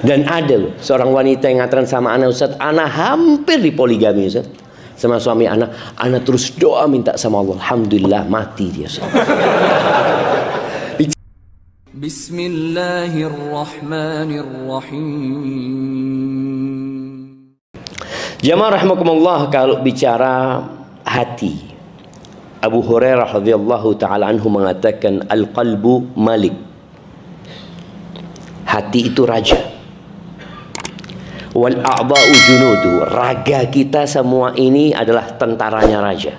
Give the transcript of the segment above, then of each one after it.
Dan ada loh seorang wanita yang ngatakan sama ana, Ustaz, ana hampir dipoligami Ustaz sama suami ana terus doa minta sama Allah, alhamdulillah mati dia Ustaz. Bismillahirrahmanirrahim. Jamaah rahimakumullah, kalau bicara hati, Abu Hurairah radhiyallahu taala anhu mengatakan al-qalbu malik. Hati itu raja. Wal a'dha'u junudu, raga kita semua ini adalah tentaranya raja.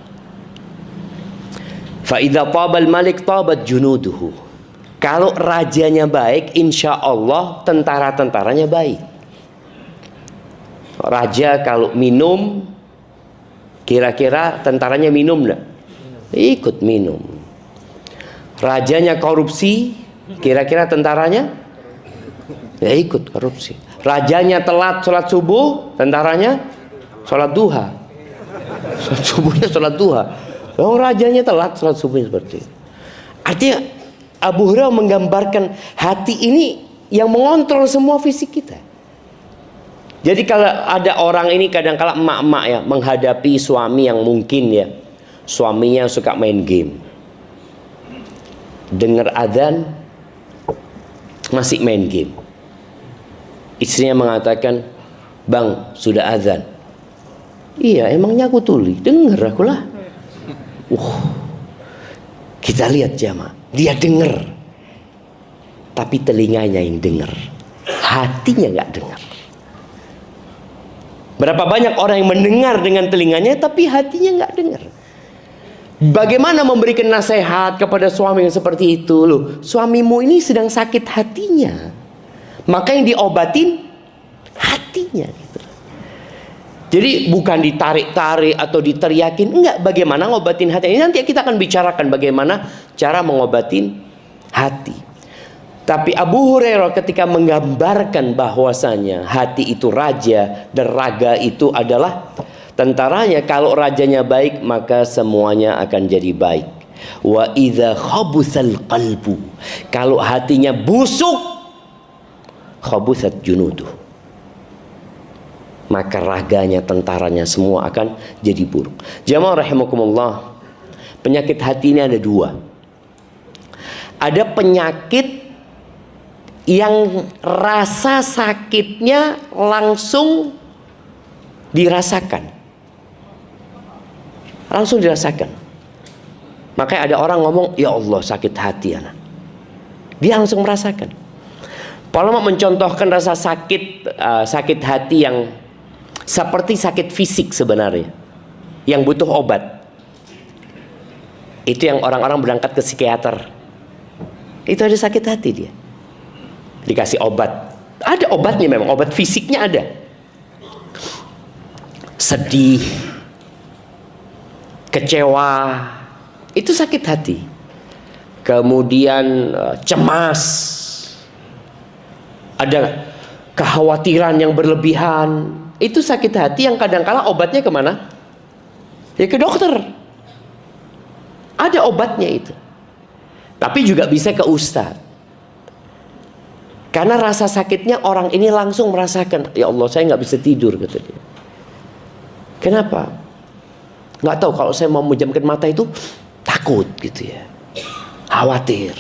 Fa idza tabal malik tabat junuduhu. Kalau rajanya baik, insya Allah tentara-tentaranya baik. Raja kalau minum, kira-kira tentaranya minum enggak? Ikut minum. Rajanya korupsi, kira-kira tentaranya ya ikut korupsi. Rajanya telat sholat subuh, tentaranya sholat duha. Sholat subuhnya sholat duha. Oh, rajanya telat sholat subuh seperti itu. Artinya Abu Hurairah menggambarkan hati ini yang mengontrol semua fisik kita. Jadi kalau ada orang ini, kadang-kala emak-emak ya menghadapi suami yang mungkin ya suaminya suka main game, dengar adzan masih main game. Istrinya mengatakan, bang sudah adzan. Iya emangnya aku tuli, denger aku lah. Kita lihat jamaah, dia denger, tapi telinganya yang denger, hatinya nggak dengar. Berapa banyak orang yang mendengar dengan telinganya tapi hatinya nggak dengar. Bagaimana memberikan nasihat kepada suami yang seperti itu? Loh, suamimu ini sedang sakit hatinya, maka yang diobatin hatinya gitu. Jadi bukan ditarik-tarik atau diteriakin, enggak. Bagaimana ngobatin hati ini nanti kita akan bicarakan bagaimana cara mengobatin hati. Tapi Abu Hurairah ketika menggambarkan bahwasanya hati itu raja dan raga itu adalah tentaranya, kalau rajanya baik maka semuanya akan jadi baik. Wa idza khabusal qalbu, kalau hatinya busuk, khabusat junuduh, maka raganya, tentaranya semua akan jadi buruk. Jamaah rahimakumullah, penyakit hati ini ada dua. Ada penyakit yang rasa sakitnya langsung dirasakan, langsung dirasakan. Makanya ada orang ngomong, ya Allah sakit hati anak, dia langsung merasakan. Ulama mencontohkan rasa sakit hati yang seperti sakit fisik sebenarnya, yang butuh obat. Itu yang orang-orang berangkat ke psikiater, itu ada sakit hati, dia dikasih obat. Ada obatnya memang, obat fisiknya ada. Sedih, kecewa, itu sakit hati. Kemudian cemas, ada kekhawatiran yang berlebihan, itu sakit hati yang kadang-kala obatnya kemana? Ya ke dokter. Ada obatnya itu. Tapi juga bisa ke ustadz. Karena rasa sakitnya orang ini langsung merasakan, ya Allah saya nggak bisa tidur, kata dia. Kenapa? Nggak tahu, kalau saya mau memejamkan mata itu takut gitu ya, khawatir,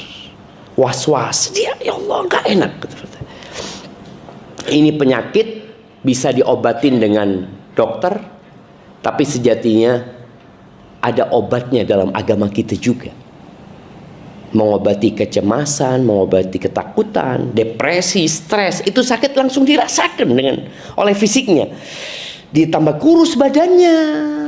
was-was, dia ya Allah nggak enak. Ini penyakit bisa diobatin dengan dokter, tapi sejatinya ada obatnya dalam agama kita juga. Mengobati kecemasan, mengobati ketakutan, depresi, stres, itu sakit langsung dirasakan oleh fisiknya. Ditambah kurus badannya,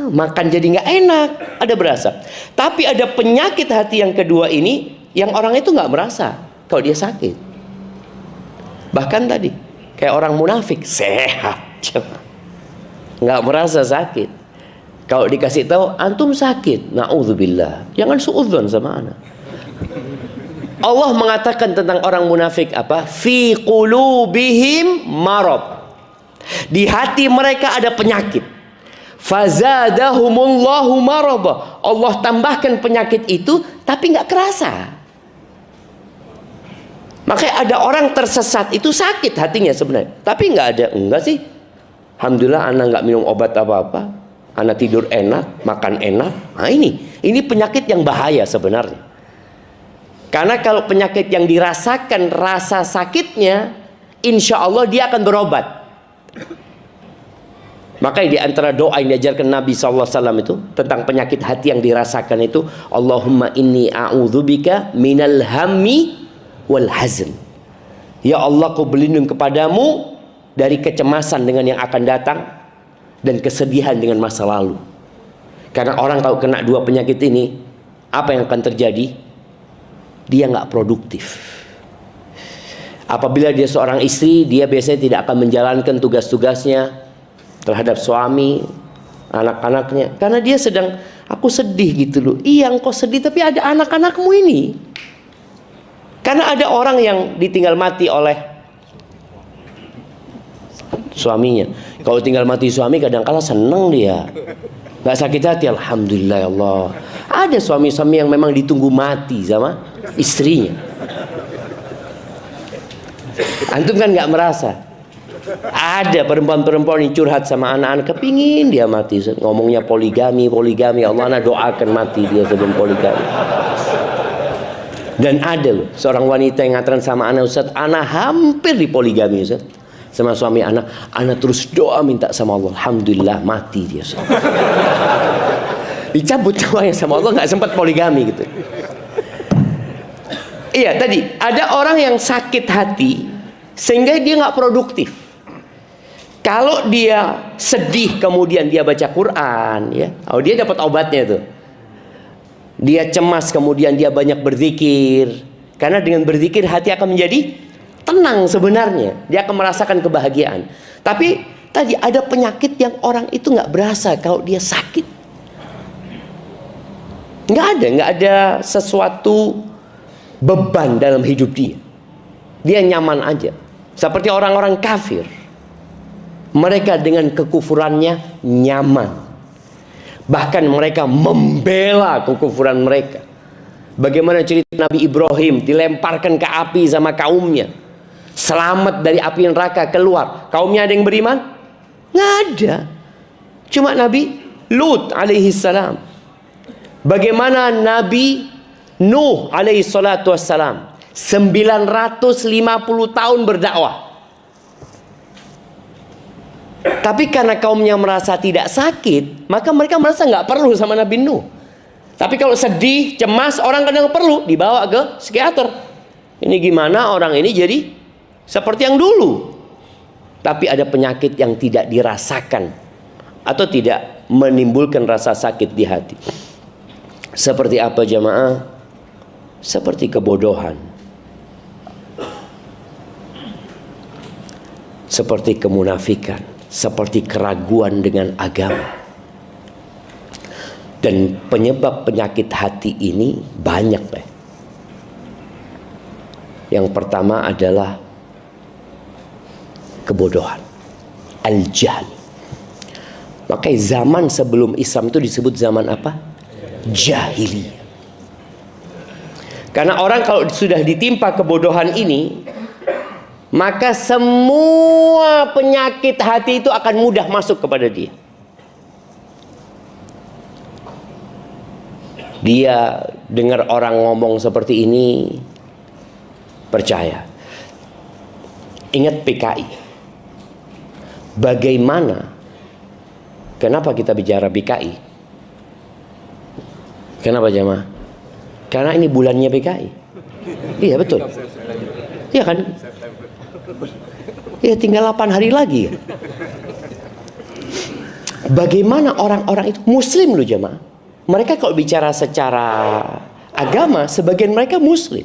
makan jadi nggak enak, ada berasa. Tapi ada penyakit hati yang kedua ini, yang orang itu nggak merasa kalau dia sakit. Bahkan tadi kayak orang munafik, sehat, nggak merasa sakit. Kalau dikasih tahu antum sakit, naudzubillah, jangan suudzon sama anak. Allah mengatakan tentang orang munafik apa? Fi qulubihim marad. Di hati mereka ada penyakit. Fazadahumullahu marada. Allah tambahkan penyakit itu tapi nggak kerasa. Makanya ada orang tersesat itu sakit hatinya sebenarnya, tapi enggak sih. Alhamdulillah anak nggak minum obat apa-apa, anak tidur enak, makan enak. Nah ini penyakit yang bahaya sebenarnya. Karena kalau penyakit yang dirasakan rasa sakitnya, insya Allah dia akan berobat. Makanya di antara doa yang diajarkan Nabi SAW itu tentang penyakit hati yang dirasakan itu, Allahumma inni a'udzubika minal hammi wal hazn. Ya Allah, aku berlindung kepadamu dari kecemasan dengan yang akan datang dan kesedihan dengan masa lalu. Karena orang kalau kena dua penyakit ini, apa yang akan terjadi? Dia nggak produktif. Apabila dia seorang istri, dia biasanya tidak akan menjalankan tugas-tugasnya terhadap suami, anak-anaknya, karena dia sedang, aku sedih gitu loh. Iya, engkau sedih, tapi ada anak-anakmu ini. Karena ada orang yang ditinggal mati oleh suaminya. Kalau tinggal mati suami kadang-kala senang dia, nggak sakit hati. Alhamdulillah ya Allah. Ada suami-suami yang memang ditunggu mati sama istrinya. Antum kan nggak merasa. Ada perempuan-perempuan yang curhat sama anak-anak, kepingin dia mati. Ngomongnya poligami. Allah, anak doakan mati dia sebelum poligami. Dan ada loh seorang wanita yang ngatakan sama anak, Ustaz, anak hampir dipoligami Ustaz, sama suami anak terus doa minta sama Allah, alhamdulillah mati dia Ustaz. Dicabut doanya sama Allah, nggak sempat poligami gitu. Iya, tadi ada orang yang sakit hati sehingga dia nggak produktif. Kalau dia sedih kemudian dia baca Quran, ya, dia dapat obatnya tuh. Dia cemas kemudian dia banyak berzikir, karena dengan berzikir hati akan menjadi tenang sebenarnya, dia akan merasakan kebahagiaan. Tapi tadi ada penyakit yang orang itu nggak berasa kalau dia sakit. Nggak ada sesuatu beban dalam hidup dia. Dia nyaman aja. Seperti orang-orang kafir. Mereka dengan kekufurannya nyaman. Bahkan mereka membela kekufuran mereka. Bagaimana cerita Nabi Ibrahim dilemparkan ke api sama kaumnya, selamat dari api neraka keluar. Kaumnya ada yang beriman? Nggak ada. Cuma Nabi Lut alaihi salam. Bagaimana Nabi Nuh alaihi salatu wassalam 950 tahun berdakwah. Tapi karena kaumnya merasa tidak sakit, maka mereka merasa nggak perlu sama Nabi Nuh. Tapi kalau sedih, cemas, orang kadang perlu dibawa ke psikiater. Ini gimana orang ini jadi seperti yang dulu. Tapi ada penyakit yang tidak dirasakan atau tidak menimbulkan rasa sakit di hati. Seperti apa jamaah? Seperti kebodohan, seperti kemunafikan, seperti keraguan dengan agama. Dan penyebab penyakit hati ini banyak. Yang pertama adalah kebodohan, al-jahl. Makanya zaman sebelum Islam itu disebut zaman apa? Jahiliyah. Karena orang kalau sudah ditimpa kebodohan ini, maka semua penyakit hati itu akan mudah masuk kepada dia. Dia dengar orang ngomong seperti ini, percaya. Ingat PKI. Bagaimana? Kenapa kita bicara PKI? Kenapa jamaah? Karena ini bulannya PKI. Iya betul. Iya kan? Ya tinggal 8 hari lagi. Bagaimana orang-orang itu Muslim loh jamaah. Mereka kalau bicara secara agama, sebagian mereka Muslim.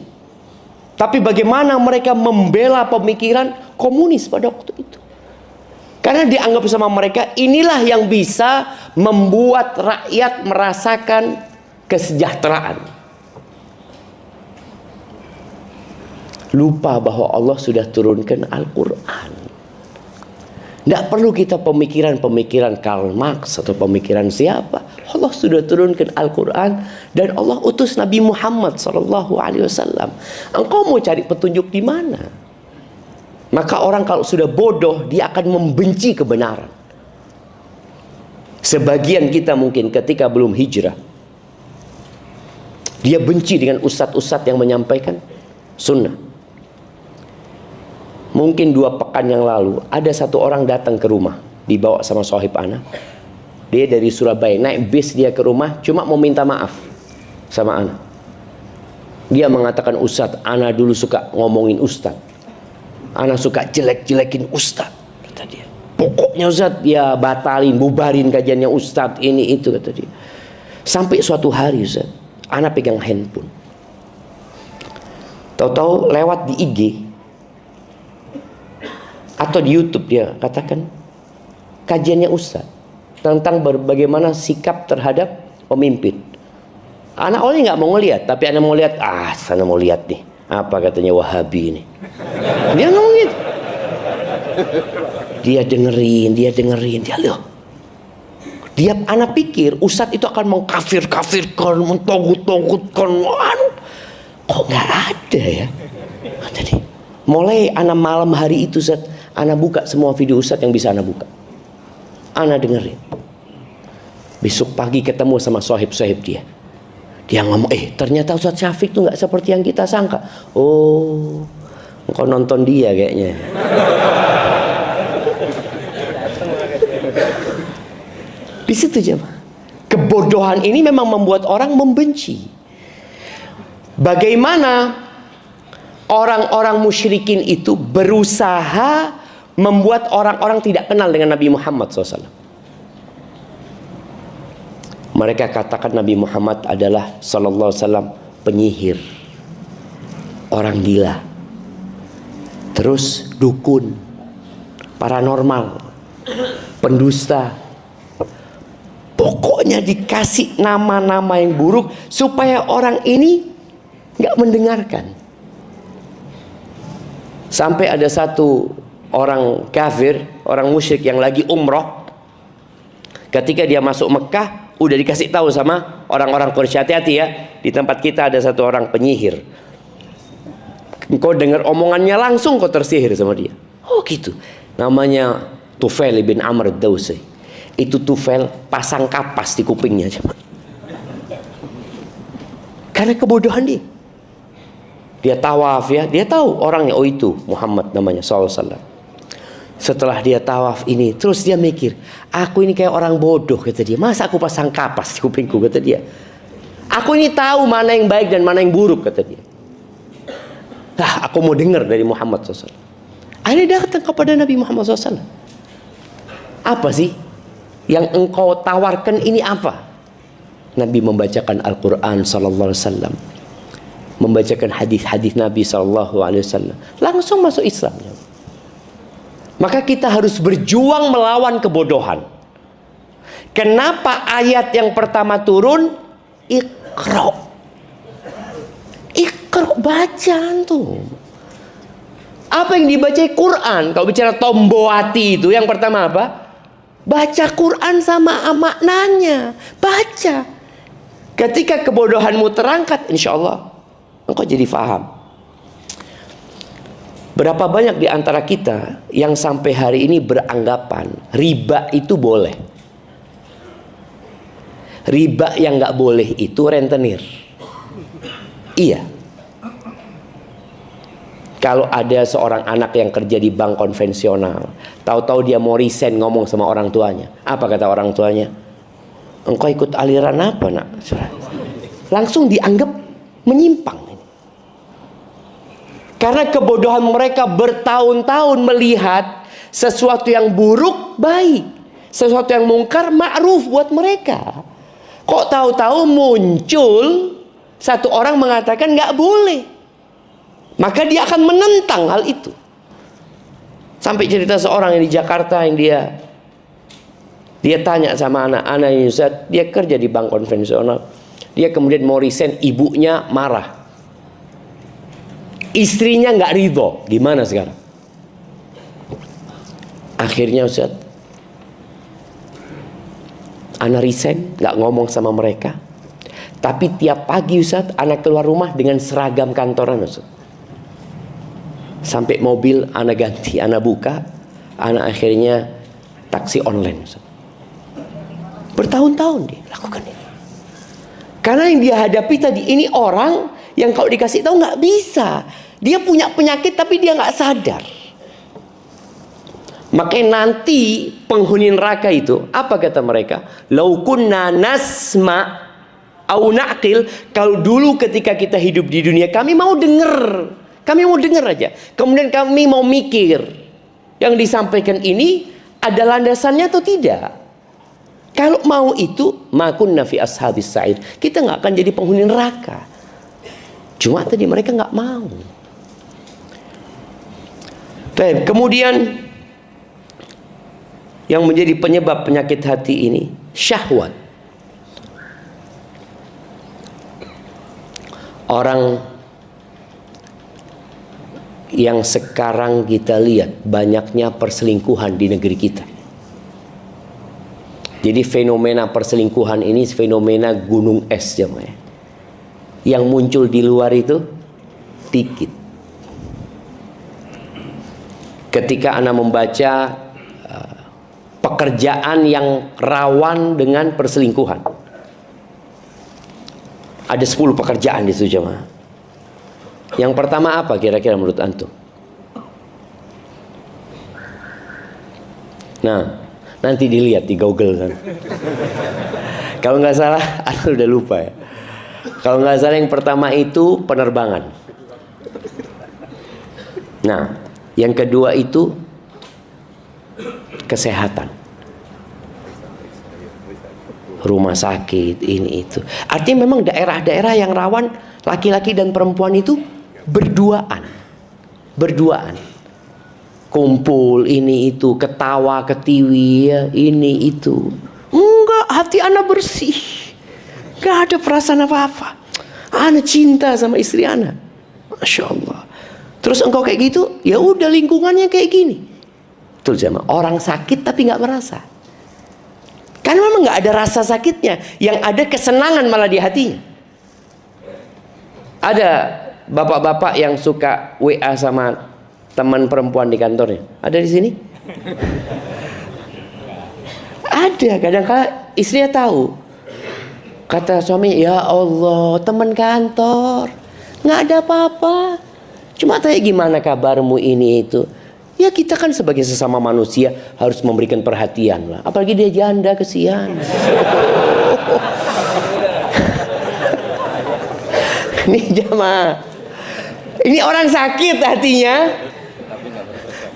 Tapi bagaimana mereka membela pemikiran komunis pada waktu itu? Karena dianggap sama mereka inilah yang bisa membuat rakyat merasakan kesejahteraan. Lupa bahwa Allah sudah turunkan Al-Quran. Tidak perlu kita pemikiran-pemikiran Karl Marx atau pemikiran siapa. Allah sudah turunkan Al-Quran dan Allah utus Nabi Muhammad SAW. Engkau mau cari petunjuk di mana? Maka orang kalau sudah bodoh, dia akan membenci kebenaran. Sebagian kita mungkin ketika belum hijrah, dia benci dengan ustadz-ustadz yang menyampaikan sunnah. Mungkin 2 pekan yang lalu ada satu orang datang ke rumah, dibawa sama sohib ana. Dia dari Surabaya, naik bis dia ke rumah, cuma mau minta maaf sama ana. Dia mengatakan, Ustadz, ana dulu suka ngomongin Ustadz, ana suka jelek-jelekin Ustadz, kata dia. Pokoknya Ustadz, ya batalin, bubarin kajiannya Ustadz, ini itu, kata dia. Sampai suatu hari Ustadz, ana pegang handphone, tahu-tahu lewat di IG atau di YouTube, dia katakan kajiannya Ustadz tentang bagaimana sikap terhadap pemimpin. Anak awalnya nggak mau ngeliat, tapi anak mau lihat, sana mau lihat nih, apa katanya Wahabi ini. Dia ngomong gitu. Dia dengerin, dia loh. Dia anak pikir Ustadz itu akan mengkafir-kafirkan, mentogut-togutkan. Kok nggak ada ya? Tadi mulai anak malam hari itu Ustadz, anak buka semua video Ustadz yang bisa anak buka. Anak dengerin. Besok pagi ketemu sama sohib-sohib dia. Dia ngomong, ternyata Ustadz Syafiq tuh nggak seperti yang kita sangka. Oh, engkau nonton dia kayaknya. Di situ jemaah. Kebodohan ini memang membuat orang membenci. Bagaimana orang-orang musyrikin itu berusaha membuat orang-orang tidak kenal dengan Nabi Muhammad SAW. Mereka katakan Nabi Muhammad adalah sallallahu alaihi wasallam penyihir, orang gila, terus dukun, paranormal, pendusta. Pokoknya dikasih nama-nama yang buruk supaya orang ini nggak mendengarkan. Sampai ada satu orang kafir, orang musyrik yang lagi umroh, ketika dia masuk Mekah udah dikasih tahu sama orang-orang Quraisy, hati-hati ya, di tempat kita ada satu orang penyihir. Engkau dengar omongannya langsung kau tersihir sama dia. Oh gitu. Namanya Tufail bin Amr ad-Dawsi. Itu Tufail pasang kapas di kupingnya. Karena kebodohan dia. Dia tawaf ya, dia tahu orangnya, oh itu Muhammad namanya sallallahu alaihi wasallam. Setelah dia tawaf ini, terus dia mikir, aku ini kayak orang bodoh, kata dia. Masa aku pasang kapas di kupingku, kata dia. Aku ini tahu mana yang baik dan mana yang buruk, kata dia. Aku mau dengar dari Muhammad SAW. Akhirnya datang kepada Nabi Muhammad SAW. Apa sih yang engkau tawarkan ini apa? Nabi membacakan Al-Quran sallallahu alaihi wasallam, membacakan hadis-hadis Nabi sallallahu alaihi wasallam, langsung masuk Islam. Maka kita harus berjuang melawan kebodohan. Kenapa ayat yang pertama turun? Iqra. Iqra, bacaan tuh. Apa yang dibaca Quran? Kalau bicara Tombowati itu yang pertama apa? Baca Quran sama maknanya. Baca. Ketika kebodohanmu terangkat, insya Allah engkau jadi faham. Berapa banyak di antara kita yang sampai hari ini beranggapan riba itu boleh. Riba yang nggak boleh itu rentenir. Iya. Kalau ada seorang anak yang kerja di bank konvensional, tahu-tahu dia mau resign, ngomong sama orang tuanya. Apa kata orang tuanya? Engkau ikut aliran apa nak? Langsung dianggap menyimpang. Karena kebodohan mereka bertahun-tahun melihat sesuatu yang buruk baik, sesuatu yang mungkar ma'ruf buat mereka. Kok tahu-tahu muncul satu orang mengatakan nggak boleh, maka dia akan menentang hal itu. Sampai cerita seorang yang di Jakarta yang dia tanya sama anak-anak Ustaz, dia kerja di bank konvensional, dia kemudian mau resign, ibunya marah. Istrinya nggak ridho, gimana sekarang? Akhirnya Ustaz, Ana resign, nggak ngomong sama mereka. Tapi tiap pagi Ustaz, ana keluar rumah dengan seragam kantoran Ustaz. Sampai mobil ana ganti, ana buka, ana akhirnya taksi online Ustaz. Bertahun-tahun dia lakukan ini. Karena yang dia hadapi tadi ini orang yang kalau dikasih tahu nggak bisa. Dia punya penyakit tapi dia nggak sadar. Makanya nanti penghuni neraka itu, apa kata mereka? Lau kunna nasma au naqil, kalau dulu ketika kita hidup di dunia kami mau dengar. Kami mau dengar aja. Kemudian kami mau mikir. Yang disampaikan ini ada landasannya atau tidak? Kalau mau itu, makunna fi ashabis sa'ir. Kita nggak akan jadi penghuni neraka. Cuma tadi mereka nggak mau. Baik, kemudian yang menjadi penyebab penyakit hati ini syahwat. Orang yang sekarang kita lihat banyaknya perselingkuhan di negeri kita. Jadi fenomena perselingkuhan ini fenomena gunung es jemaah. Yang muncul di luar itu dikit. Ketika Anda membaca pekerjaan yang rawan dengan perselingkuhan, ada 10 pekerjaan di situ jemaah. Yang pertama apa kira-kira menurut antum? Nah, nanti dilihat di Google kan. Kalau nggak salah, Anda udah lupa ya. Kalau nggak salah yang pertama itu penerbangan. Nah, yang kedua itu kesehatan. Rumah sakit, ini itu. Artinya memang daerah-daerah yang rawan laki-laki dan perempuan itu berduaan. Berduaan. Kumpul ini itu, ketawa ketiwi ya, ini itu. Enggak, hati Ana bersih. Enggak ada perasaan apa-apa. Ana cinta sama istri Ana. Masya Allah. Terus engkau kayak gitu, ya udah lingkungannya kayak gini. Betul jemaah. Orang sakit tapi nggak merasa. Karena memang nggak ada rasa sakitnya. Yang ada kesenangan malah di hatinya. Ada bapak-bapak yang suka WA sama teman perempuan di kantornya. Ada di sini? Ada. Kadang-kadang istrinya tahu. Kata suami, ya Allah, teman kantor, nggak ada apa-apa. Cuma tanya gimana kabarmu ini itu. Ya kita kan sebagai sesama manusia harus memberikan perhatian lah. Apalagi dia janda, kesian. Ini jamaah. Ini orang sakit hatinya,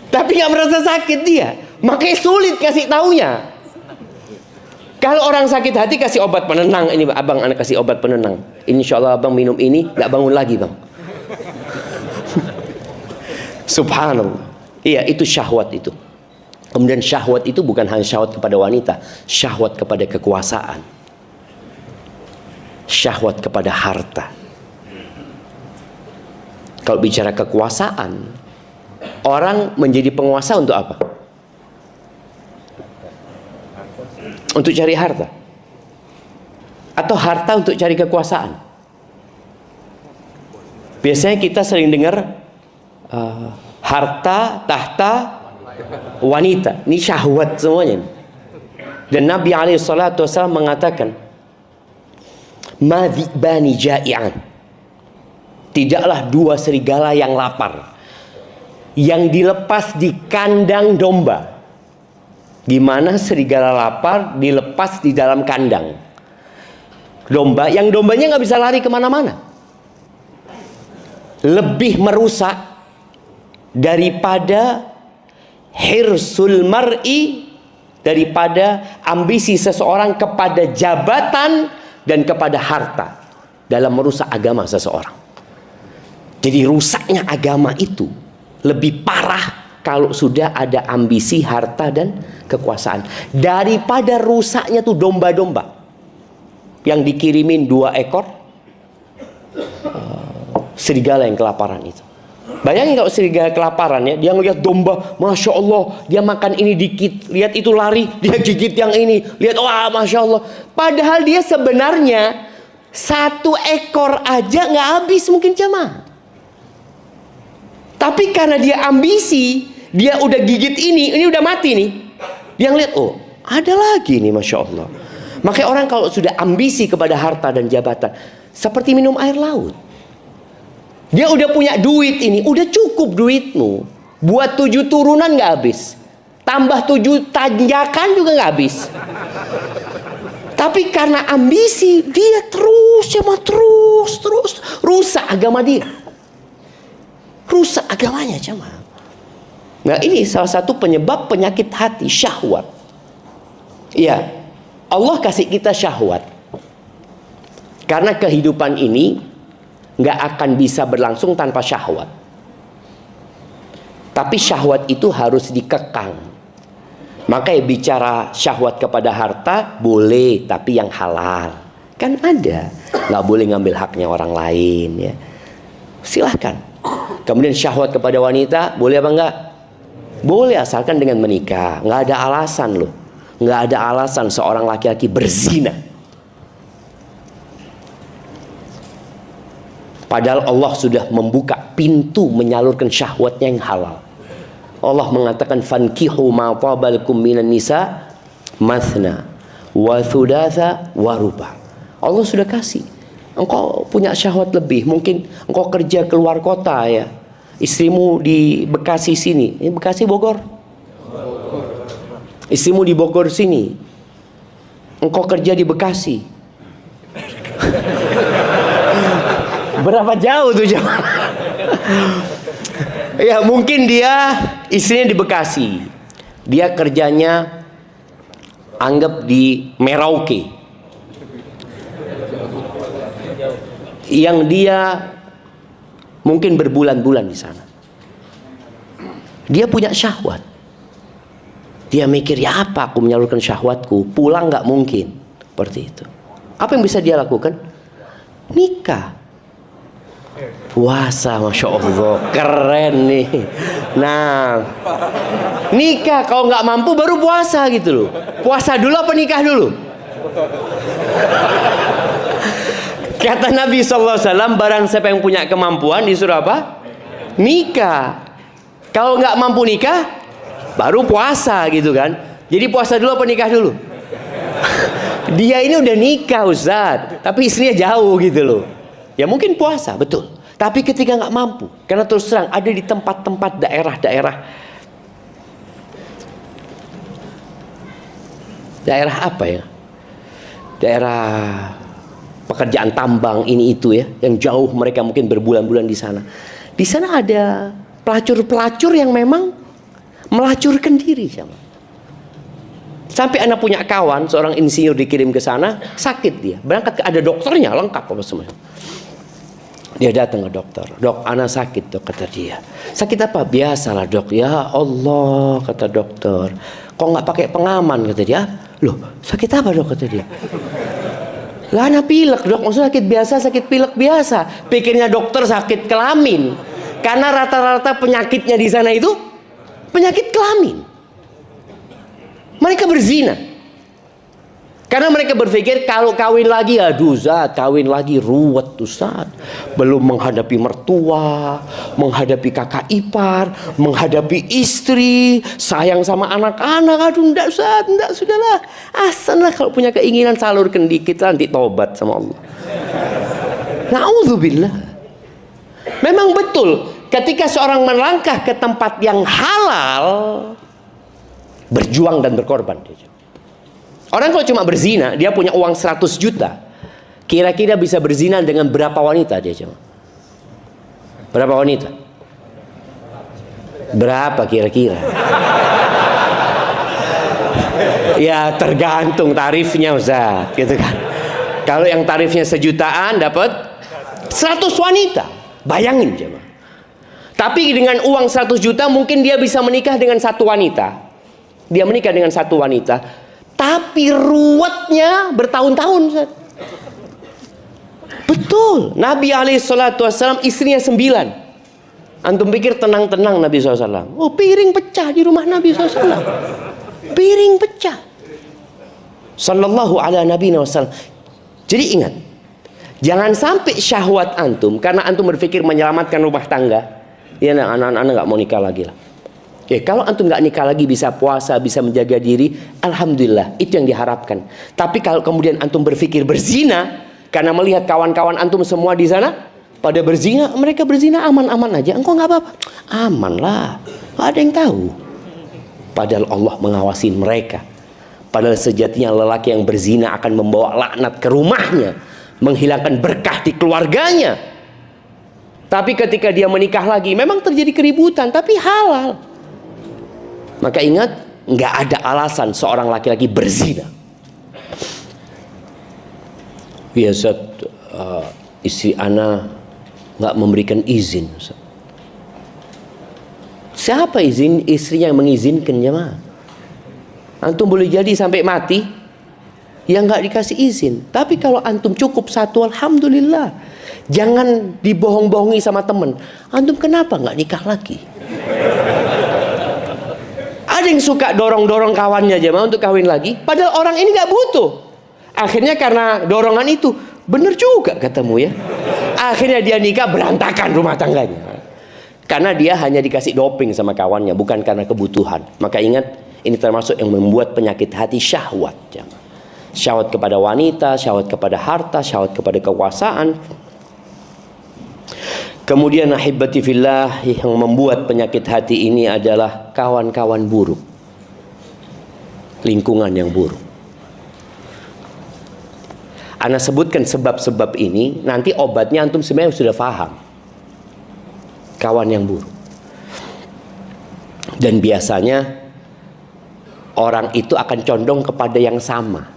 tapi nggak merasa sakit dia. Makanya sulit kasih taunya. Kalau orang sakit hati kasih obat penenang. Ini abang, anak kasih obat penenang. Insya Allah abang minum ini nggak bangun lagi bang. Subhanallah. Iya, itu syahwat itu. Kemudian syahwat itu bukan hanya syahwat kepada wanita, syahwat kepada kekuasaan, syahwat kepada harta. Kalau bicara kekuasaan, orang menjadi penguasa untuk apa? Untuk cari harta? Atau harta untuk cari kekuasaan? Biasanya kita sering dengar harta, tahta, wanita. Ini syahwat semuanya. Dan Nabi SAW mengatakan, "Madhibani ja'i'an." Tidaklah dua serigala yang lapar yang dilepas di kandang domba. Gimana serigala lapar dilepas di dalam kandang domba, yang dombanya nggak bisa lari kemana-mana, lebih merusak daripada hirsul mar'i, daripada ambisi seseorang kepada jabatan dan kepada harta dalam merusak agama seseorang. Jadi rusaknya agama itu lebih parah kalau sudah ada ambisi harta dan kekuasaan daripada rusaknya tuh domba-domba yang dikirimin 2 ekor serigala yang kelaparan itu. Bayangin kalau serigala kelaparan ya, dia ngeliat domba, Masya Allah, dia makan ini dikit, lihat itu lari, dia gigit yang ini, lihat, wah Masya Allah. Padahal dia sebenarnya satu ekor aja nggak habis mungkin jemaah. Tapi karena dia ambisi, dia udah gigit ini udah mati nih. Dia ngeliat, oh ada lagi nih Masya Allah. Makanya orang kalau sudah ambisi kepada harta dan jabatan, seperti minum air laut. Dia udah punya duit ini, udah cukup duitmu. Buat 7 turunan nggak habis. Tambah 7 tanjakan juga nggak habis. Tapi karena ambisi, dia terus rusak agama dia. Rusak agamanya jemaah. Nah ini salah satu penyebab penyakit hati, syahwat. Ya, Allah kasih kita syahwat. Karena kehidupan ini nggak akan bisa berlangsung tanpa syahwat. Tapi syahwat itu harus dikekang. Makanya bicara syahwat kepada harta boleh, tapi yang halal. Kan ada, nggak boleh ngambil haknya orang lain ya. Silahkan. Kemudian syahwat kepada wanita boleh apa enggak? Boleh, asalkan dengan menikah. Nggak ada alasan loh. Nggak ada alasan seorang laki-laki berzina. Padahal Allah sudah membuka pintu menyalurkan syahwatnya yang halal. Allah mengatakan fankihu ma tabalakum minan nisa mathna wa thudatha wa ruba. Allah sudah kasih. Engkau punya syahwat lebih, mungkin engkau kerja keluar kota ya. Istrimu di Bekasi sini. Ini Bekasi Bogor. Istrimu di Bogor sini. Engkau kerja di Bekasi. Berapa jauh tuh jemaah? Ya mungkin dia istrinya di Bekasi, dia kerjanya anggap di Merauke, yang dia mungkin berbulan-bulan di sana. Dia punya syahwat. Dia mikir, ya apa aku menyalurkan syahwatku? Pulang nggak mungkin. Seperti itu. Apa yang bisa dia lakukan? Nikah. Puasa, Masya Allah, keren nih. Nah, nikah, kalau nggak mampu baru puasa gitu loh. Puasa dulu apa nikah dulu? Kata Nabi SAW, barang siapa yang punya kemampuan disuruh apa? Nikah. Kalau nggak mampu nikah, baru puasa gitu kan. Jadi puasa dulu apa nikah dulu? Dia ini udah nikah Ustaz, tapi istrinya jauh gitu loh. Ya mungkin puasa, betul. Tapi ketika nggak mampu, karena terus terang ada di tempat-tempat daerah apa ya? Daerah pekerjaan tambang ini itu ya, yang jauh mereka mungkin berbulan-bulan di sana. Di sana ada pelacur-pelacur yang memang melacurkan diri sama. Sampai anak punya kawan, seorang insinyur dikirim ke sana, sakit dia. Berangkat ada dokternya, lengkap apa semuanya. Dia datang ke dokter. Dok, anak sakit dok, kata dia. Sakit apa? Biasalah dok. Ya Allah, kata dokter. Kok nggak pakai pengaman, kata dia. Loh, sakit apa dok, kata dia. Lah anak pilek dok, maksudnya sakit biasa, sakit pilek biasa. Pikirnya dokter sakit kelamin. Karena rata-rata penyakitnya di sana itu penyakit kelamin. Mereka berzina. Karena mereka berpikir kalau kawin lagi, aduh Zat, kawin lagi ruwet Ustaz. Belum menghadapi mertua, menghadapi kakak ipar, menghadapi istri, sayang sama anak-anak. Aduh enggak Ustaz, enggak, sudahlah. Asallah kalau punya keinginan salurkan dikit, nanti tobat sama Allah. Na'udzubillah. Memang betul, ketika seorang melangkah ke tempat yang halal, berjuang dan berkorban. Orang kalau cuma berzina, dia punya uang 100 juta. Kira-kira bisa berzina dengan berapa wanita dia cuma? Berapa wanita? Berapa kira-kira? Ya tergantung tarifnya Ustaz, gitu kan. Kalau yang tarifnya sejutaan dapat 100 wanita. Bayangin coba. Tapi dengan uang 100 juta mungkin dia bisa menikah dengan satu wanita. Dia menikah dengan satu wanita. Tapi ruwetnya bertahun-tahun Ustaz. Betul. Nabi SAW istrinya 9. Antum pikir tenang-tenang Nabi SAW. Oh, piring pecah di rumah Nabi SAW. Piring pecah. Sallallahu ala Nabi SAW. Jadi ingat, jangan sampai syahwat antum karena antum berpikir menyelamatkan rumah tangga. Ya, anak-anak nggak mau nikah lagi lah. Ya, kalau antum nggak nikah lagi, bisa puasa, bisa menjaga diri, alhamdulillah, itu yang diharapkan. Tapi kalau kemudian antum berpikir berzina karena melihat kawan-kawan antum semua di sana pada berzina, mereka berzina aman-aman aja, engkau nggak apa-apa, aman lah, nggak ada yang tahu. Padahal Allah mengawasi mereka. Padahal sejatinya lelaki yang berzina akan membawa laknat ke rumahnya, menghilangkan berkah di keluarganya. Tapi ketika dia menikah lagi, memang terjadi keributan, tapi halal. Maka ingat, nggak ada alasan seorang laki-laki berzina. Ya Ustaz, istri ana nggak memberikan izin. Ustaz. Siapa izin? Istrinya yang mengizinkan, jemaah. Antum boleh jadi sampai mati yang nggak dikasih izin. Tapi kalau antum cukup satu, alhamdulillah. Jangan dibohong-bohongi sama temen. Antum kenapa nggak nikah lagi? Ada yang suka dorong-dorong kawannya jemaah untuk kawin lagi, padahal orang ini nggak butuh. Akhirnya karena dorongan itu, bener juga katamu ya. Akhirnya dia nikah, berantakan rumah tangganya. Karena dia hanya dikasih doping sama kawannya, bukan karena kebutuhan. Maka ingat, ini termasuk yang membuat penyakit hati syahwat. Syahwat kepada wanita, syahwat kepada harta, syahwat kepada kekuasaan. Kemudian ahibati fillah, yang membuat penyakit hati ini adalah kawan-kawan buruk, lingkungan yang buruk. Ana sebutkan sebab-sebab ini, nanti obatnya antum sebenarnya sudah paham. Kawan yang buruk. Dan biasanya orang itu akan condong kepada yang sama.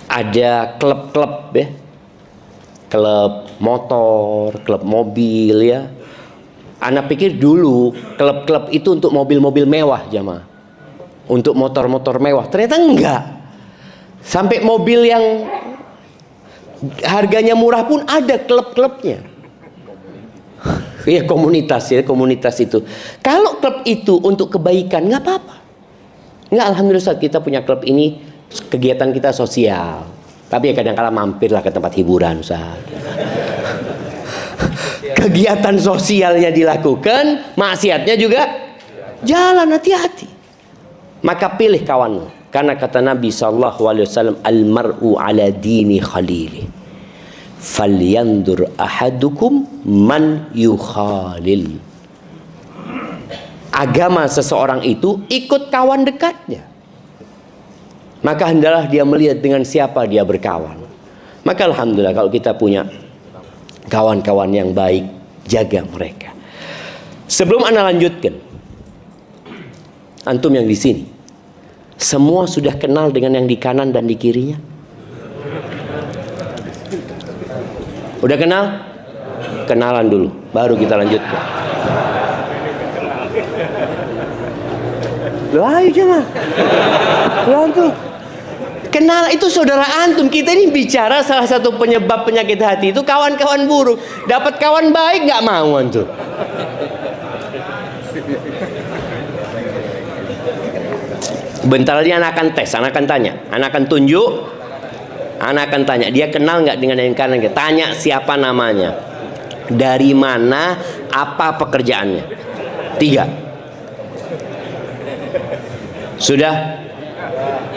Ada klub-klub ya, klub motor, klub mobil ya. Ana pikir dulu klub-klub itu untuk mobil-mobil mewah jamaah, untuk motor-motor mewah. Ternyata enggak. Sampai mobil yang harganya murah pun ada klub-klubnya. Ya komunitas ya, komunitas itu. Kalau klub itu untuk kebaikan nggak apa-apa. Nggak, alhamdulillah Ustaz, kita punya klub ini, kegiatan kita sosial. Tapi ya kadang-kala mampirlah ke tempat hiburan Ustaz. Kegiatan sosialnya dilakukan, maksiatnya juga jalan, hati-hati. Maka pilih kawanmu. Karena kata Nabi SAW, al-mar'u ala dini khalili. Falyandur ahadukum man yukhalil. Agama seseorang itu ikut kawan dekatnya. Maka hendaklah dia melihat dengan siapa dia berkawan. Maka alhamdulillah kalau kita punya kawan-kawan yang baik, jaga mereka. Sebelum Anda lanjutkan, antum yang di sini semua sudah kenal dengan yang di kanan dan di kirinya? Udah kenal? Kenalan dulu, baru kita lanjutkan. Loh, ayo jangan. Antum kenal, itu saudara antum. Kita ini bicara salah satu penyebab penyakit hati itu kawan-kawan buruk. Dapat kawan baik nggak mau antum. Bentar lagi anak akan tes, anak akan tanya, anak akan tunjuk, anak akan tanya, dia kenal nggak dengan yang kanan? Tanya siapa namanya, dari mana, apa pekerjaannya. 3. Sudah?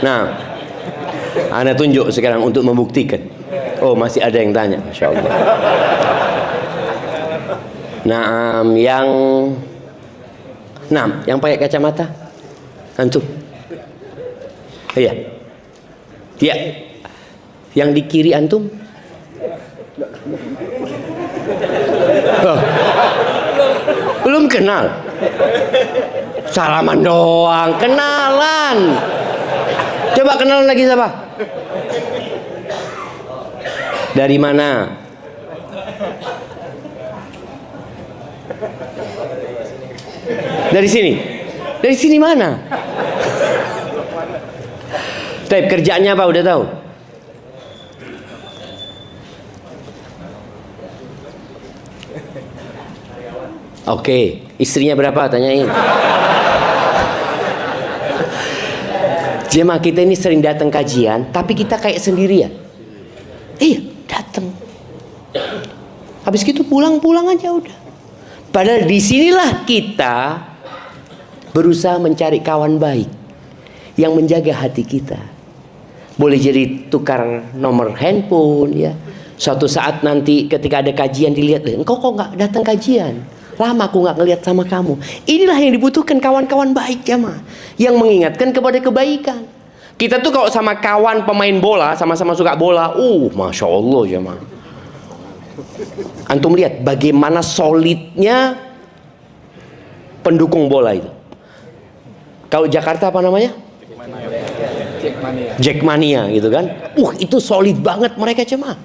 Nah, anak tunjuk sekarang untuk membuktikan. Oh, masih ada yang tanya, Masya Allah. Nah, yang pakai kacamata, antum. Iya. Iya. Yang di kiri antum? Oh. Belum kenal. Salaman doang, kenalan. Coba kenalan lagi siapa? Dari mana? Dari sini. Dari sini mana? Tapi kerjaannya apa udah tahu? Oke, istrinya berapa? Tanyain. Jemaah kita ini sering datang kajian, tapi kita kayak sendirian. Iya, datang. Habis gitu pulang aja udah. Padahal disinilah kita berusaha mencari kawan baik yang menjaga hati kita. Boleh jadi tukar nomor handphone ya. Suatu saat nanti ketika ada kajian dilihat, engkau kok nggak datang kajian? Lama aku nggak ngelihat sama kamu. Inilah yang dibutuhkan kawan-kawan baik jemaah, yang mengingatkan kepada kebaikan. Kita tuh kalau sama kawan pemain bola, sama-sama suka bola, masya Allah jemaah. Antum lihat bagaimana solidnya pendukung bola itu. Kalau Jakarta apa namanya? Jackmania gitu kan. Itu solid banget mereka jemaah.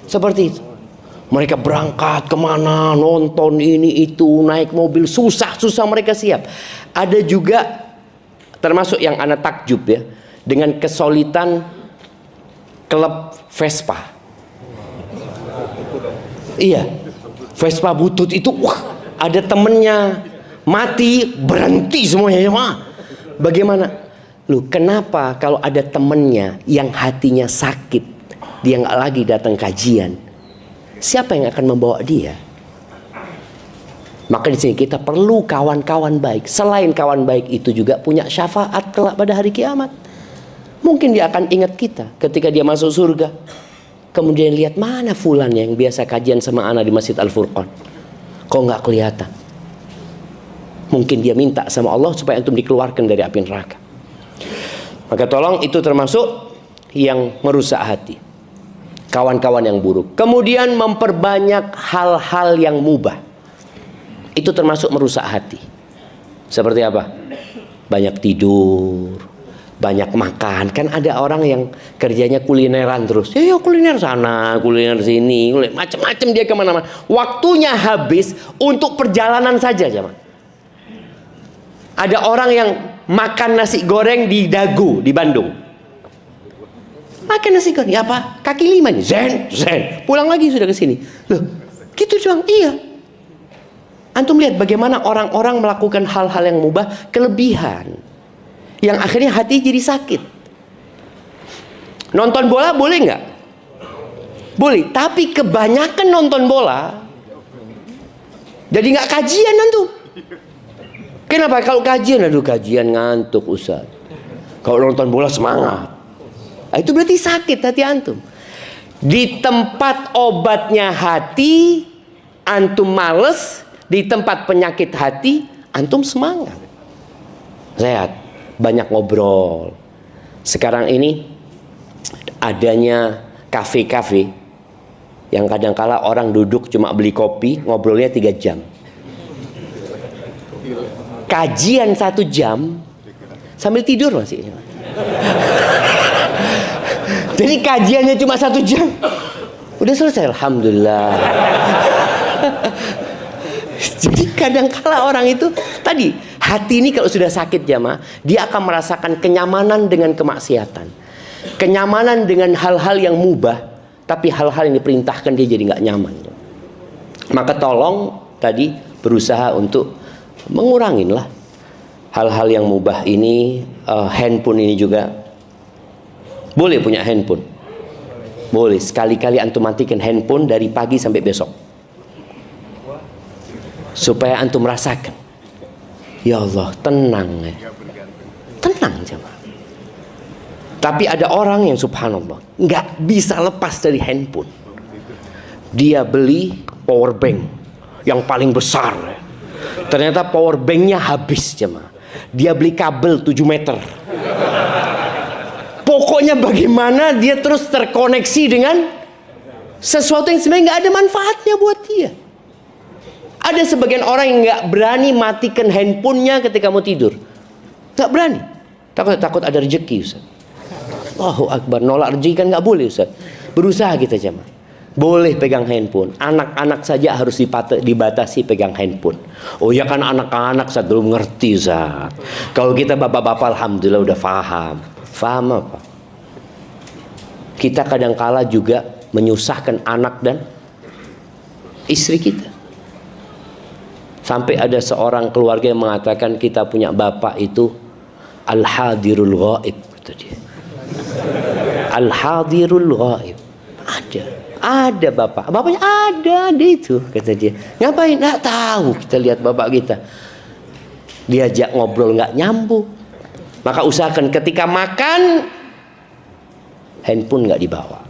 Seperti itu. Mereka berangkat kemana, nonton ini itu, naik mobil, susah mereka siap. Ada juga termasuk yang anak takjub ya, dengan kesolidan klub Vespa. Iya, Vespa butut itu, ada temennya mati, berhenti semuanya ya. Bagaimana? Kenapa kalau ada temennya yang hatinya sakit, dia nggak lagi datang kajian, siapa yang akan membawa dia? Maka di sini kita perlu kawan-kawan baik. Selain kawan baik itu juga punya syafaat kelak pada hari kiamat. Mungkin dia akan ingat kita ketika dia masuk surga. Kemudian lihat, mana fulan yang biasa kajian sama ana di Masjid Al-Furqan, kok nggak kelihatan? Mungkin dia minta sama Allah supaya antum dikeluarkan dari api neraka. Maka tolong, itu termasuk yang merusak hati, kawan-kawan yang buruk. Kemudian memperbanyak hal-hal yang mubah, itu termasuk merusak hati. Seperti apa? Banyak tidur, banyak makan. Kan ada orang yang kerjanya kulineran terus. Ya kuliner sana, kuliner sini, macam-macam dia kemana-mana. Waktunya habis untuk perjalanan saja, jemaah. Ada orang yang makan nasi goreng di Dago di Bandung. Makan nasi goreng, ya apa? Kaki lima nih, zen. Pulang lagi sudah ke sini. Loh, gitu doang. Iya. Antum lihat bagaimana orang-orang melakukan hal-hal yang mubah, kelebihan, yang akhirnya hati jadi sakit. Nonton bola boleh nggak? Boleh, tapi kebanyakan nonton bola jadi nggak kajian antum. Kenapa? Kalau kajian, kajian ngantuk Ustaz. Kalau nonton bola semangat. Itu berarti sakit hati antum. Di tempat obatnya hati antum males, di tempat penyakit hati antum semangat. Sehat, banyak ngobrol. Sekarang ini adanya kafe-kafe yang kadang-kala orang duduk cuma beli kopi, ngobrolnya 3 jam. Kajian 1 jam sambil tidur masih. Jadi kajiannya cuma 1 jam, udah selesai, alhamdulillah. Jadi kadang-kala orang itu tadi, hati ini kalau sudah sakit jamaah, dia akan merasakan kenyamanan dengan kemaksiatan, kenyamanan dengan hal-hal yang mubah, tapi hal-hal yang diperintahkan dia jadi nggak nyaman. Maka tolong tadi berusaha untuk mengurangin lah hal-hal yang mubah ini. Handphone ini juga boleh punya handphone, boleh sekali-kali antum matikan handphone dari pagi sampai besok, supaya antum merasakan, ya Allah, tenang ya, tenang jemaah. Tapi ada orang yang subhanallah nggak bisa lepas dari handphone. Dia beli power bank yang paling besar ya. Ternyata power banknya habis jemaah. Dia beli kabel 7 meter. Pokoknya bagaimana dia terus terkoneksi dengan sesuatu yang sebenarnya nggak ada manfaatnya buat dia. Ada sebagian orang yang nggak berani matikan handphonenya ketika mau tidur. Nggak berani. Takut ada rezeki Ustaz. Allahu Akbar. Nolak rezeki kan nggak boleh Ustaz. Berusaha kita jemaah. Boleh pegang handphone. Anak-anak saja harus dibatasi pegang handphone. Oh ya kan anak-anak Ustaz belum ngerti Ustaz. Kalau kita bapak-bapak alhamdulillah udah paham. Paham apa? Kita kadangkala juga menyusahkan anak dan istri kita. Sampai ada seorang keluarga yang mengatakan kita punya bapak itu al-hadirul ghaib, kata dia. Al-hadirul ghaib. Ada bapaknya ada itu, kata dia. Ngapain? Nggak tahu. Kita lihat bapak kita, diajak ngobrol nggak nyambung. Maka usahakan ketika makan handphone nggak dibawa.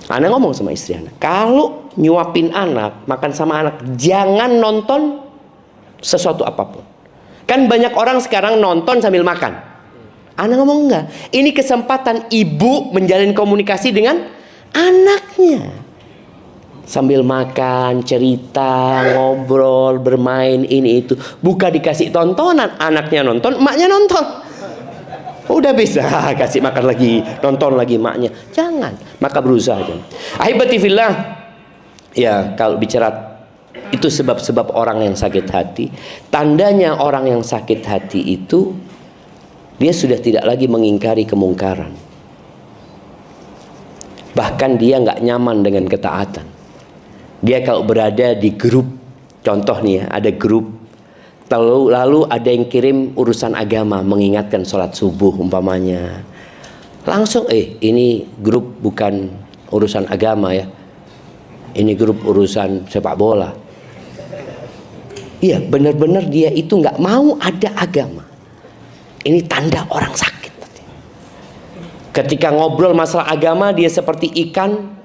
Ana ngomong sama istri Ana, kalau nyuapin anak, makan sama anak, jangan nonton sesuatu apapun. Kan banyak orang sekarang nonton sambil makan. Ana ngomong enggak. Ini kesempatan ibu menjalin komunikasi dengan anaknya. Sambil makan, cerita, ngobrol, bermain, ini itu. Bukan dikasih tontonan, anaknya nonton, emaknya nonton. Udah bisa kasih makan lagi, nonton lagi maknya. Jangan. Maka berusaha. Ahibati fillah. Ya, kalau bicara itu sebab-sebab orang yang sakit hati. Tandanya orang yang sakit hati itu dia sudah tidak lagi mengingkari kemungkaran. Bahkan dia nggak nyaman dengan ketaatan. Dia kalau berada di grup, contoh nih ya, ada grup, lalu ada yang kirim urusan agama, mengingatkan sholat subuh umpamanya, langsung ini grup bukan urusan agama ya, ini grup urusan sepak bola. Iya, benar-benar dia itu nggak mau ada agama. Ini tanda orang sakit. Ketika ngobrol masalah agama, dia seperti ikan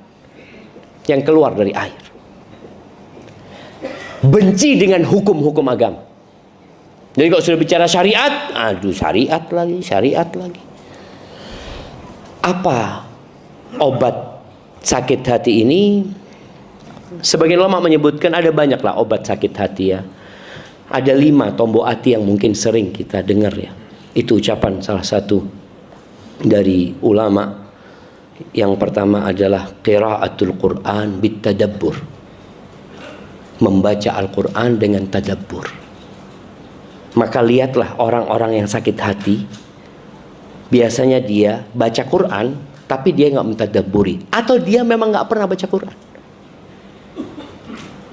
yang keluar dari air, benci dengan hukum-hukum agama. Jadi kalau sudah bicara syariat, aduh syariat lagi. Apa obat sakit hati ini? Sebagian ulama menyebutkan ada banyak lah obat sakit hati ya. Ada 5 tombok hati yang mungkin sering kita dengar ya. Itu ucapan salah satu dari ulama. Yang pertama adalah qiraatul Quran bitadabbur. Membaca Al-Quran dengan tadabbur. Maka lihatlah orang-orang yang sakit hati, biasanya dia baca Quran tapi dia nggak mentadabburi, atau dia memang nggak pernah baca Quran.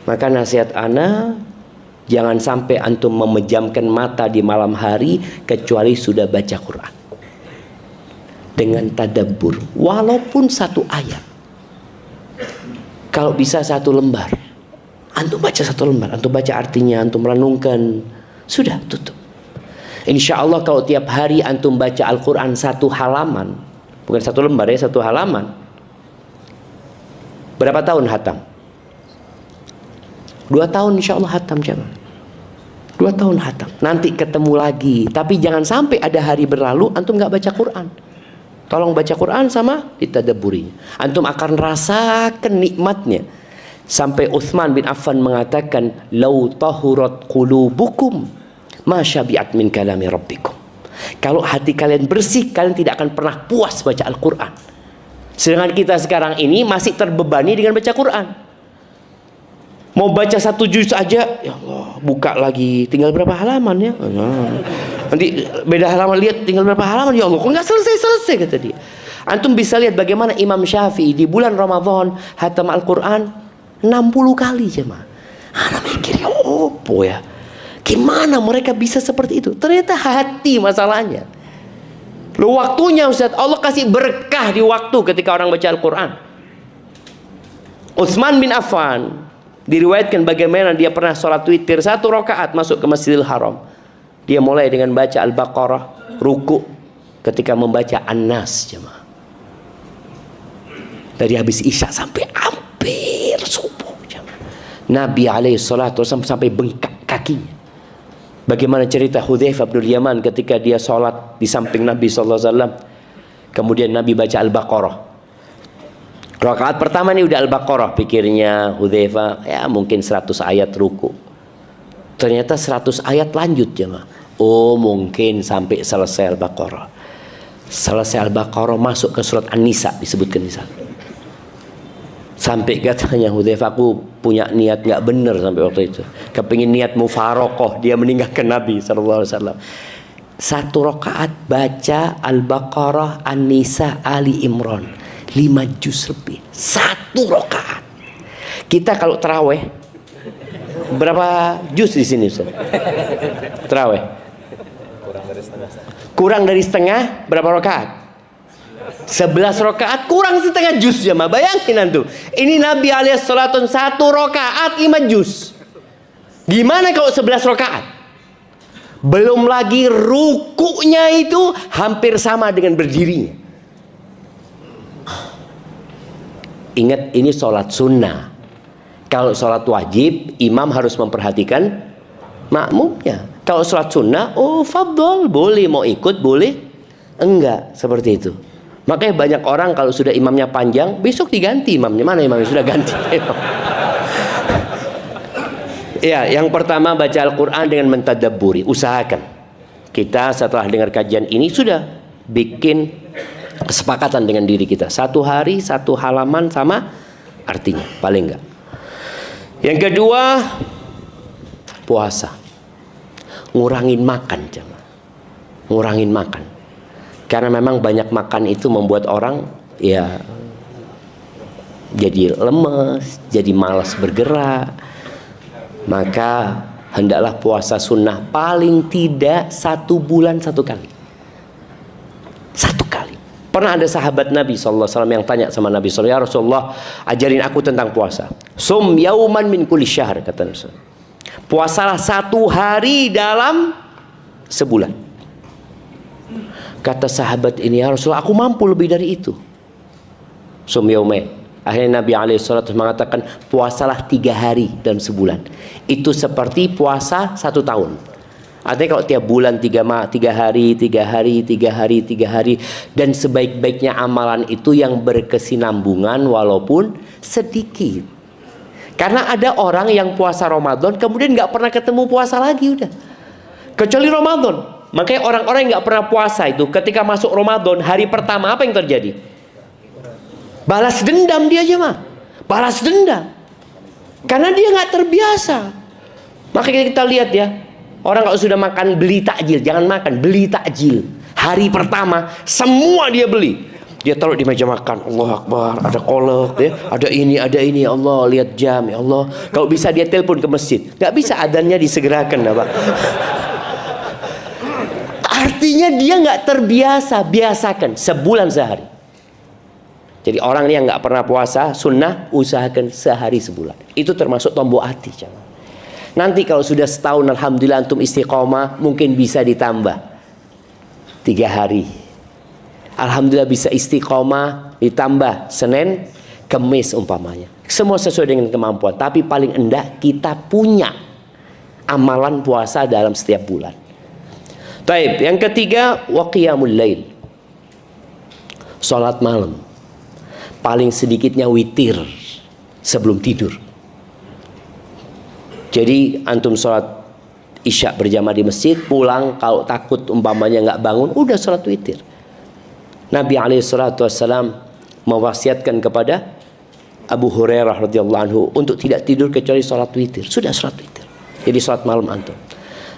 Maka nasihat ana, jangan sampai antum memejamkan mata di malam hari kecuali sudah baca Quran dengan tadabbur, walaupun 1 ayat. Kalau bisa 1 lembar, antum baca 1 lembar, antum baca artinya, antum renungkan, sudah tutup. Insya Allah kalau tiap hari antum baca Al-Quran 1 halaman, bukan 1 lembar ya, 1 halaman, berapa tahun hatam? 2 tahun insya Allah hatam, jangan. 2 tahun hatam. Nanti ketemu lagi. Tapi jangan sampai ada hari berlalu antum nggak baca Quran. Tolong baca Quran sama ditadabburinya. Antum akan rasakan nikmatnya. Sampai Utsman bin Affan mengatakan, "Lau tahurat qulubukum ma syabi'at min kalami rabbikum." Kalau hati kalian bersih, kalian tidak akan pernah puas baca Al-Quran. Sedangkan kita sekarang ini masih terbebani dengan baca Quran. Mau baca 1 juz aja, ya Allah, buka lagi, tinggal berapa halaman ya? Nanti beda halaman, lihat tinggal berapa halaman, ya Allah, kok nggak selesai kata dia. Antum bisa lihat bagaimana Imam Syafi'i di bulan Ramadan hatam Al-Quran 60 kali jemaah. Anak mikir, ya opo ya, gimana mereka bisa seperti itu? Ternyata hati masalahnya. Lu waktunya Ustaz, Allah kasih berkah di waktu ketika orang baca Al-Quran. Utsman bin Affan diriwayatkan bagaimana dia pernah sholat witir 1 rakaat masuk ke Masjidil Haram. Dia mulai dengan baca Al-Baqarah, ruku ketika membaca An-Nas jemaah. Dari habis Isya sampai hampir subuh jemaah. Nabi alaihi salatu wasallam sampai bengkak kakinya. Bagaimana cerita Hudzaifah bin Yaman ketika dia sholat di samping Nabi sallallahu alaihi wasallam. Kemudian Nabi baca Al-Baqarah. Rakaat pertama ini udah Al-Baqarah, pikirnya Hudzaifah ya mungkin 100 ayat ruku. Ternyata 100 ayat lanjut jemaah. Oh, mungkin sampai selesai Al-Baqarah. Selesai Al-Baqarah masuk ke surat An-Nisa, disebutkan di sana. Sampai katanya Hudzaifah, aku punya niat nggak benar sampai waktu itu. Kepingin niat mufarokoh, dia meninggalkan Nabi sallallahu alaihi wasallam. 1 rakaat baca Al-Baqarah, An-Nisa, Ali Imran, 5 juz lebih. 1 rakaat. Kita kalau taraweh Berapa juz di sini Ustaz? Tarawih. Kurang dari setengah. Berapa rakaat? 11 rakaat kurang setengah juz jemaah. Bayangin antum. Ini Nabi alaihissalam 1 rakaat 5 juz. Gimana kalau 11 rakaat? Belum lagi rukunya itu hampir sama dengan berdirinya. Ingat, ini sholat sunnah. Kalau sholat wajib, imam harus memperhatikan makmumnya. Kalau sholat sunnah, oh fadol, boleh mau ikut, boleh enggak, seperti itu. Makanya banyak orang kalau sudah imamnya panjang, besok diganti imamnya. Mana imamnya sudah ganti? Ya, yang pertama baca Al-Quran dengan mentadabburi. Usahakan. Kita setelah dengar kajian ini sudah bikin kesepakatan dengan diri kita. 1 hari 1 halaman sama artinya, paling enggak. Yang kedua, puasa. Ngurangin makan, jemaah. Ngurangin makan. Karena memang banyak makan itu membuat orang ya jadi lemes, jadi malas bergerak. Maka hendaklah puasa sunnah paling tidak 1 bulan 1 kali. 1 kali. Pernah ada sahabat Nabi SAW yang tanya sama Nabi SAW, ya Rasulullah, ajarin aku tentang puasa. Sum yauman min kulli syahr, kata Nabi. Puasalah 1 hari dalam sebulan. Kata sahabat ini, ya Rasulullah, aku mampu lebih dari itu. Sum yaumain. Akhirnya Nabi SAW mengatakan, puasalah 3 hari dalam sebulan. Itu seperti puasa 1 tahun. Artinya kalau tiap bulan 3 hari, 3 hari, 3 hari, 3 hari. Dan sebaik-baiknya amalan itu yang berkesinambungan walaupun sedikit. Karena ada orang yang puasa Ramadan kemudian nggak pernah ketemu puasa lagi udah. Kecuali Ramadan. Makanya orang-orang yang nggak pernah puasa itu ketika masuk Ramadan hari pertama apa yang terjadi? Balas dendam dia aja mah. Balas dendam. Karena dia nggak terbiasa. Makanya kita lihat ya. Orang kalau sudah makan beli takjil, jangan makan, beli takjil. Hari pertama semua dia beli. Dia taruh di meja makan. Allah Akbar, ada kolak, ya, ada ini, ya Allah, lihat jam, ya Allah. Kalau bisa dia telepon ke masjid. Nggak bisa adanya disegerakan, Pak. Artinya dia nggak terbiasa, biasakan sebulan sehari. Jadi orang yang nggak pernah puasa sunnah usahakan sehari sebulan. Itu termasuk tombol hati, jangan. Nanti kalau sudah setahun alhamdulillah antum istiqomah, mungkin bisa ditambah 3 hari. Alhamdulillah bisa istiqomah, ditambah Senin, Kemis umpamanya. Semua sesuai dengan kemampuan. Tapi paling enggak kita punya amalan puasa dalam setiap bulan. Taib. Yang ketiga, wa qiyamul lail. Salat malam. Paling sedikitnya witir sebelum tidur. Jadi antum sholat isya berjamaah di masjid, pulang kalau takut umpamanya nggak bangun, udah sholat witir. Nabi SAW mewasiatkan kepada Abu Hurairah radhiyallahu anhu untuk tidak tidur kecuali sholat witir. Sudah sholat witir. Jadi sholat malam antum.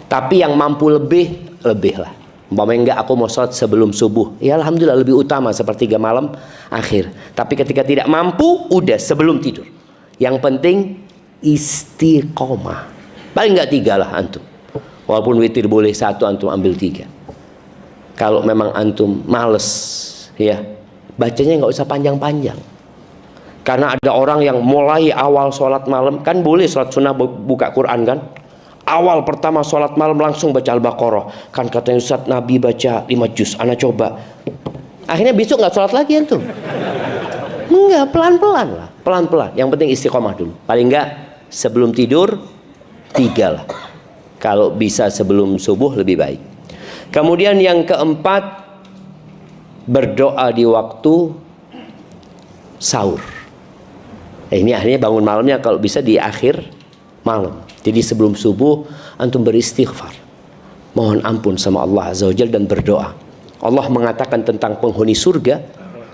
Tapi yang mampu lebih lah. Umpamanya enggak, aku mau sholat sebelum subuh. Ya alhamdulillah lebih utama sepertiga malam akhir. Tapi ketika tidak mampu, udah sebelum tidur. Yang penting istiqomah. Paling enggak 3 lah antum. Walaupun witir boleh 1, antum ambil 3. Kalau memang antum males, ya bacanya nggak usah panjang-panjang. Karena ada orang yang mulai awal sholat malam, kan boleh sholat sunnah buka Quran kan. Awal pertama sholat malam langsung baca Al-Baqarah. Kan katanya Ustaz Nabi baca 5 juz, ana coba. Akhirnya besok nggak sholat lagi antum. Enggak, pelan-pelan lah. Pelan-pelan. Yang penting istiqomah dulu. Paling enggak sebelum tidur 3 lah. Kalau bisa sebelum subuh lebih baik. Kemudian yang keempat, berdoa di waktu sahur. Ini akhirnya bangun malamnya kalau bisa di akhir malam. Jadi sebelum subuh antum beristighfar, mohon ampun sama Allah Azza wa Jalla dan berdoa. Allah mengatakan tentang penghuni surga,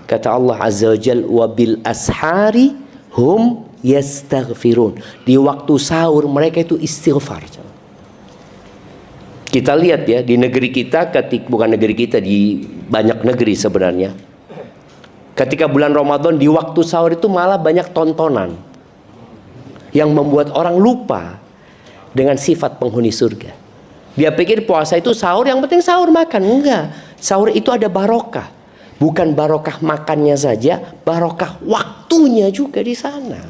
kata Allah Azza wa Jalla, wa bil ashari hum yastaghfirun. Di waktu sahur mereka itu istighfar. Kita lihat ya di negeri kita, bukan negeri kita, di banyak negeri sebenarnya. Ketika bulan Ramadan di waktu sahur itu malah banyak tontonan yang membuat orang lupa dengan sifat penghuni surga. Dia pikir puasa itu sahur, yang penting sahur makan. Enggak, sahur itu ada barokah. Bukan barokah makannya saja, barokah waktunya juga di sana.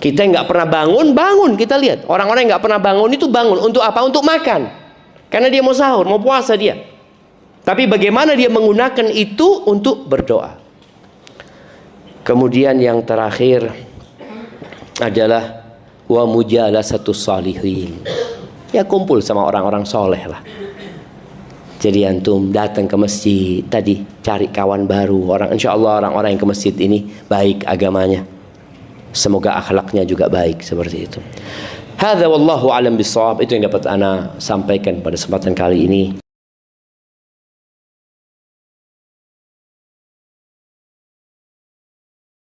Kita nggak pernah bangun, kita lihat. Orang-orang yang nggak pernah bangun itu bangun. Untuk apa? Untuk makan. Karena dia mau sahur, mau puasa dia. Tapi bagaimana dia menggunakan itu untuk berdoa. Kemudian yang terakhir adalah wa mujalasatus salihin. Ya kumpul sama orang-orang soleh lah. Jadi antum datang ke masjid tadi, cari kawan baru. Insya Allah orang-orang yang ke masjid ini baik agamanya. Semoga akhlaknya juga baik seperti itu. Hadza wallahu alam bissawab. Itu yang dapat ana sampaikan pada kesempatan kali ini.